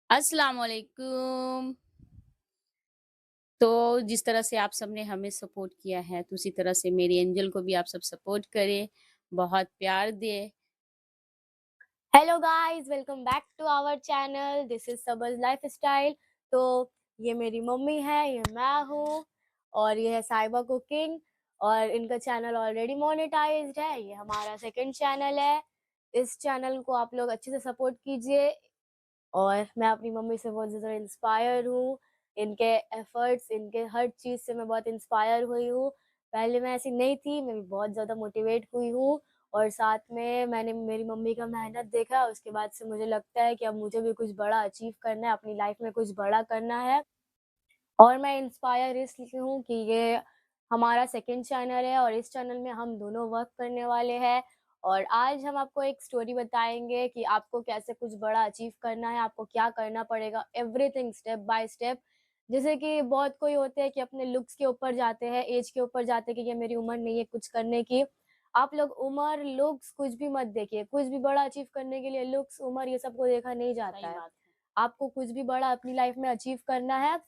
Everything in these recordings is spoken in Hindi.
अस्सलाम वालेकुम। तो जिस तरह से आप सबने हमें सपोर्ट किया है, तो उसी तरह से मेरी एंजल को भी आप सब सपोर्ट करें, बहुत प्यार दें। Hello guys, welcome back to our channel. This is Sabaj lifestyle. तो ये मेरी मम्मी है, ये मैं हूँ और ये है साइबा कुकिंग। और इनका चैनल ऑलरेडी मोनेटाइज्ड है। ये हमारा सेकंड चैनल है। इस चैनल को आप लोग अच्छे से सपोर्ट कीजिए। और मैं अपनी मम्मी से बहुत ज़्यादा इंस्पायर हूँ। इनके एफ़र्ट्स, इनके हर चीज़ से मैं बहुत इंस्पायर हुई हूँ। पहले मैं ऐसी नहीं थी, मैं भी बहुत ज़्यादा मोटिवेट हुई हूँ और साथ में मैंने मेरी मम्मी का मेहनत देखा, उसके बाद से मुझे लगता है कि अब मुझे भी कुछ बड़ा अचीव करना है, अपनी लाइफ़ में कुछ बड़ा करना है। और मैं इंस्पायर इसलिए हूँ कि ये हमारा सेकंड चैनल है और इस चैनल में हम दोनों वर्क करने वाले हैं। और आज हम आपको एक स्टोरी बताएँगे कि आपको कैसे कुछ बड़ा अचीव करना है, आपको क्या करना पड़ेगा, एवरीथिंग स्टेप बाय स्टेप। जैसे कि बहुत कोई होते हैं कि अपने लुक्स के ऊपर जाते हैं, ऐज के ऊपर जाते हैं कि ये मेरी उम्र नहीं है कुछ करने की। आप लोग उम्र, लुक्स कुछ भी मत देखिए, कुछ भी बड़ा अचीव करने के लिए लुक्स, उम्र ये सब को देखा नहीं जाता सही है। बात है। आपको कुछ भी बड़ा अपनी लाइफ़ में अचीव करना है,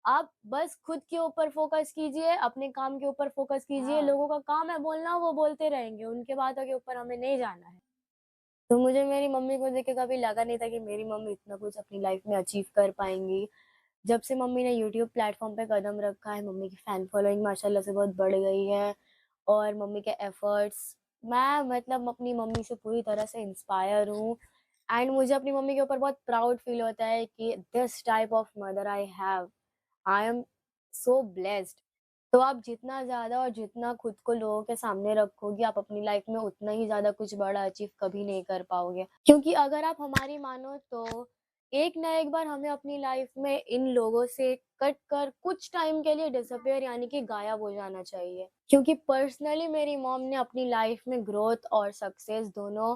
आप बस खुद के ऊपर फ़ोकस कीजिए, अपने काम के ऊपर फ़ोकस कीजिए। हाँ। लोगों का काम है बोलना, वो बोलते रहेंगे, उनके बातों के ऊपर हमें नहीं जाना है। तो मुझे मेरी मम्मी को देख के कभी लगा नहीं था कि मेरी मम्मी इतना कुछ अपनी लाइफ़ में अचीव कर पाएँगी। जब से मम्मी ने यूट्यूब प्लेटफ़ॉर्म पे कदम रखा है, मम्मी की फ़ैन फ़ॉलोइंग माशाल्लाह से बहुत बढ़ गई है और मम्मी के एफ़र्ट्स, मैं मतलब अपनी मम्मी से पूरी तरह से इंस्पायर हूँ। एंड मुझे अपनी मम्मी के ऊपर बहुत प्राउड फ़ील होता है कि this type of mother I have. I am so blessed. तो आप जितना ज़्यादा और जितना खुद को लोगों के सामने रखोगे, आप अपनी लाइफ में उतना ही ज़्यादा कुछ बड़ा अचीव कभी नहीं कर पाओगे। क्योंकि अगर आप हमारी मानो तो एक ना एक बार हमें अपनी लाइफ में इन लोगों से कट कर कुछ टाइम के लिए डिसअपियर यानी कि गायब हो जाना चाहिए। क्योंकि पर्सनली मेरी मॉम ने अपनी लाइफ में ग्रोथ और सक्सेस दोनों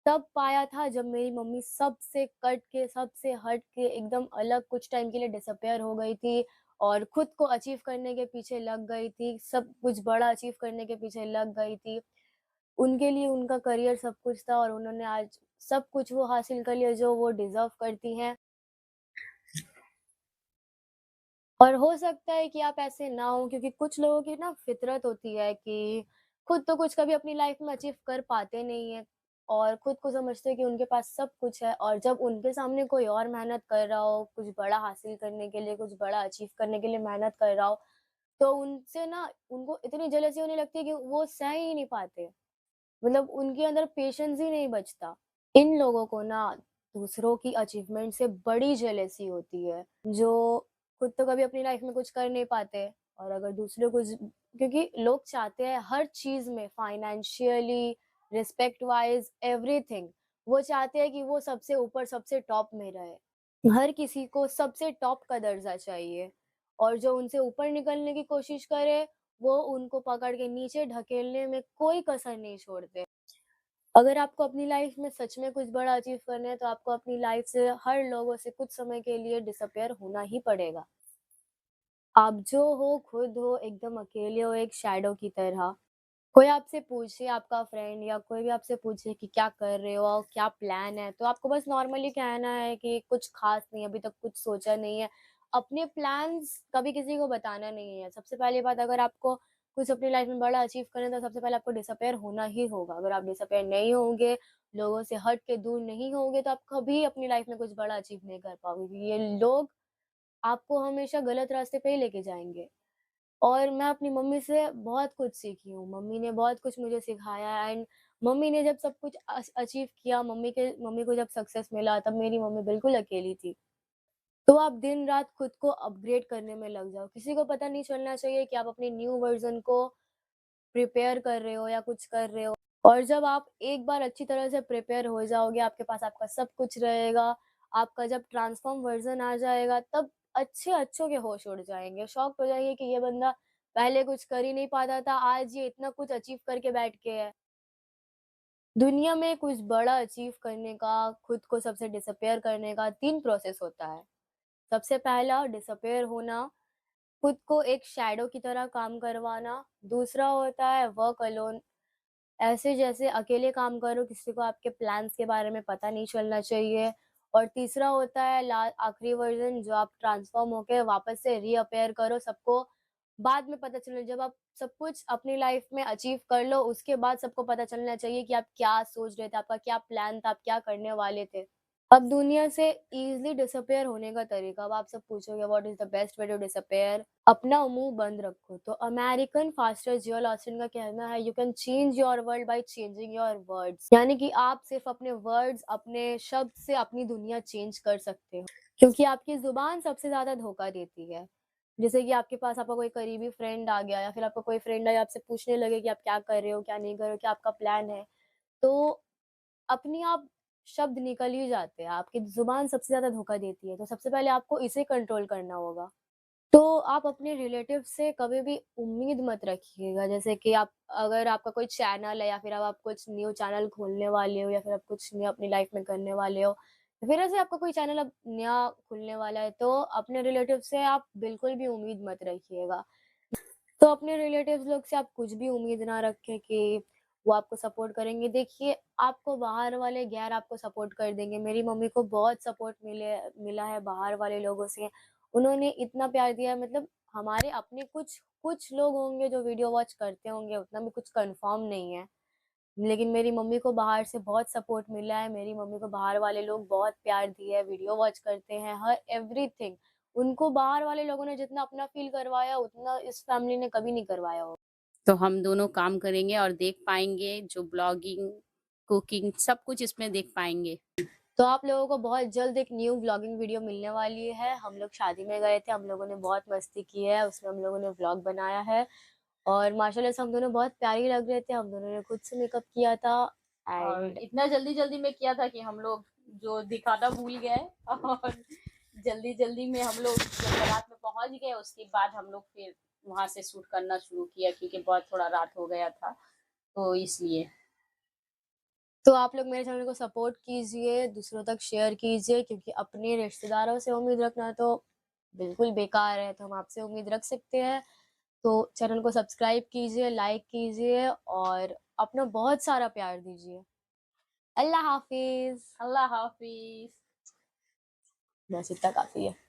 तब पाया था जब मेरी मम्मी सबसे कट के, सबसे हट के एकदम अलग कुछ टाइम के लिए डिसअपियर हो गई थी और खुद को अचीव करने के पीछे लग गई थी, सब कुछ बड़ा अचीव करने के पीछे लग गई थी। उनके लिए उनका करियर सब कुछ था और उन्होंने आज सब कुछ वो हासिल कर लिया जो वो डिज़र्व करती हैं। और हो सकता है कि आप ऐसे ना हो, क्योंकि कुछ लोगों की ना फितरत होती है कि खुद तो कुछ कभी अपनी लाइफ में अचीव कर पाते नहीं हैं और खुद को समझते हैं कि उनके पास सब कुछ है और जब उनके सामने कोई और मेहनत कर रहा हो, कुछ बड़ा हासिल करने के लिए, कुछ बड़ा अचीव करने के लिए मेहनत कर रहा हो, तो उनसे ना उनको इतनी जेलसी होने लगती है कि वो सह ही नहीं पाते। मतलब उनके अंदर पेशेंस ही नहीं बचता। इन लोगों को ना दूसरों की अचीवमेंट से बड़ी जेलसी होती है, जो खुद तो कभी अपनी लाइफ में कुछ कर नहीं पाते और अगर दूसरों को क्योंकि लोग चाहते हैं हर चीज़ में फाइनेंशियली, रिस्पेक्ट वाइज़, एवरीथिंग, वो चाहते हैं कि वो सबसे ऊपर, सबसे टॉप में रहे। हर किसी को सबसे टॉप का दर्जा चाहिए और जो उनसे ऊपर निकलने की कोशिश करे, वो उनको पकड़ के नीचे ढकेलने में कोई कसर नहीं छोड़ते। अगर आपको अपनी लाइफ में सच में कुछ बड़ा अचीव करना है, तो आपको अपनी लाइफ से हर लोगों से कुछ समय के लिए डिसअपियर होना ही पड़ेगा। आप जो हो, खुद हो, एकदम अकेले हो, एक शैडो की तरह। कोई आपसे पूछे, आपका फ्रेंड या कोई भी आपसे पूछे कि क्या कर रहे हो, क्या प्लान है, तो आपको बस नॉर्मली कहना है कि कुछ खास नहीं, अभी तक कुछ सोचा नहीं है। अपने प्लान्स कभी किसी को बताना नहीं है। सबसे पहली बात, अगर आपको कुछ अपनी लाइफ में बड़ा अचीव करना है, तो सबसे पहले आपको डिसअपियर होना ही होगा। अगर आप डिसअपियर नहीं होंगे, लोगों से हट के दूर नहीं होंगे, तो आप कभी अपनी लाइफ में कुछ बड़ा अचीव नहीं कर पाओगे, क्योंकि ये लोग आपको हमेशा गलत रास्ते पे ही लेके जाएँगे। और मैं अपनी मम्मी से बहुत कुछ सीखी हूँ। मम्मी ने बहुत कुछ मुझे सिखाया है एंड मम्मी ने जब सब कुछ अचीव किया, मम्मी को जब सक्सेस मिला, तब मेरी मम्मी बिल्कुल अकेली थी। तो आप दिन-रात खुद को अपग्रेड करने में लग जाओ। किसी को पता नहीं चलना चाहिए कि आप अपने न्यू वर्ज़न को प्रिपेयर कर रहे हो या कुछ कर रहे हो। और जब आप एक बार अच्छी तरह से प्रिपेयर हो जाओगे, आपके पास आपका सब कुछ रहेगा, आपका जब ट्रांसफ़ॉर्म वर्ज़न आ जाएगा, तब अच्छे-अच्छों के होश उड़ जाएँगे। शॉक्ड हो जाएँगे कि ये बंदा पहले कुछ कर ही नहीं पाता था, आज ये इतना कुछ अचीव करके बैठ के है। दुनिया में कुछ बड़ा अचीव करने का, खुद को सबसे डिसअपियर करने का 3 प्रोसेस होता है। सबसे पहला डिसअपियर होना, खुद को एक शैडो की तरह काम करवाना। दूसरा होता है वर्क अलोन, ऐसे जैसे अकेले काम करो, किसी को आपके प्लान्स के बारे में पता नहीं चलना चाहिए। और तीसरा होता है आखिरी वर्ज़न, जो आप ट्रांसफ़ॉर्म होके वापस से रीअपीयर करो, सबको बाद में पता चले। जब आप सब कुछ अपनी लाइफ़ में अचीव कर लो, उसके बाद सबको पता चलना चाहिए कि आप क्या सोच रहे थे, आपका क्या प्लान था, आप क्या करने वाले थे। अब दुनिया से ईज़िली डिसअपीयर होने का तरीका, अब आप सब पूछोगे what is the best way to disappear? अपना मुँह बंद रखो। तो अमेरिकन फास्टर जियोल ऑस्टिन का कहना है, you can change your world by changing your words. यानी कि आप सिर्फ़ अपने वर्ड्स, अपने शब्द से अपनी दुनिया चेंज कर सकते हो। क्योंकि आपकी ज़ुबान सबसे ज़्यादा धोखा देती है। जैसे कि आपके पास आपका कोई करीबी फ्रेंड आ गया, या फिर आपका कोई फ्रेंड आया आपसे पूछने लगे कि आप क्या कर रहे हो, क्या नहीं कर रहे हो, क्या आपका प्लान है? तो अपने आप शब्द निकल ही जाते हैं, आपकी ज़ुबान सबसे ज़्यादा धोखा देती है, तो सबसे पहले आपको इसे कंट्रोल करना होगा। तो आप अपने रिलेटिव से कभी भी उम्मीद मत रखिएगा, जैसे कि आप अगर आपका कोई चैनल है, या फिर अब आप कुछ न्यू चैनल खोलने वाले हो, या फिर आप कुछ न्यू अपनी लाइफ़ में करने वाले हो, या फिर ऐसे आपका कोई चैनल अब नया खुलने वाला है, तो अपने रिलेटिव से आप बिल्कुल भी उम्मीद मत रखिएगा। तो अपने रिलेटिव्स लोग से आप कुछ भी उम्मीद ना रखें कि वो आपको सपोर्ट करेंगे। देखिए, आपको बाहर वाले गैर आपको सपोर्ट कर देंगे। मेरी मम्मी को बहुत सपोर्ट मिला है बाहर वाले लोगों से। उन्होंने इतना प्यार दिया है, मतलब हमारे अपने कुछ कुछ लोग होंगे जो वीडियो वॉच करते होंगे, उतना भी कुछ कन्फर्म नहीं है। लेकिन मेरी मम्मी को बाहर से बहुत सपोर्ट मिला है, मेरी मम्मी को बाहर वाले लोग बहुत प्यार दिया है, वीडियो वॉच करते हैं, हर एवरीथिंग। उनको बाहर वाले लोगों ने जितना अपना फ़ील करवाया, उतना इस फैमिली ने कभी नहीं करवाया होगा। तो हम दोनों काम करेंगे और देख पाएँगे जो ब्लॉगिंग, कुकिंग सब कुछ इसमें देख पाएँगे। तो आप लोगों को बहुत जल्द एक न्यू व्लॉगिंग वीडियो मिलने वाली है। हम लोग शादी में गए थे, हम लोगों ने बहुत मस्ती की है, उसमें हम लोगों ने व्लॉग बनाया है, और माशाल्लाह से हम दोनों बहुत प्यारे लग रहे थे। हम दोनों ने खुद से मेकअप किया था, और एंड इतना जल्दी-जल्दी में किया था कि हम लोग जो दिखाना भूल गए और जल्दी-जल्दी में हम लोग जब बारात में पहुँच गए, उसके बाद हम लोग फिर वहाँ से शूट करना शुरू किया क्योंकि बहुत थोड़ा रात हो गया था, तो इसलिए। तो आप लोग मेरे चैनल को सपोर्ट कीजिए, दूसरों तक शेयर कीजिए, क्योंकि अपने रिश्तेदारों से उम्मीद रखना तो बिल्कुल बेकार है, तो हम आपसे उम्मीद रख सकते हैं। तो चैनल को सब्सक्राइब कीजिए, लाइक कीजिए, और अपना बहुत सारा प्यार दीजिए। अल्लाह हाफ़िज़। अल्लाह हाफ़िज़। बस इतना काफ़ी है।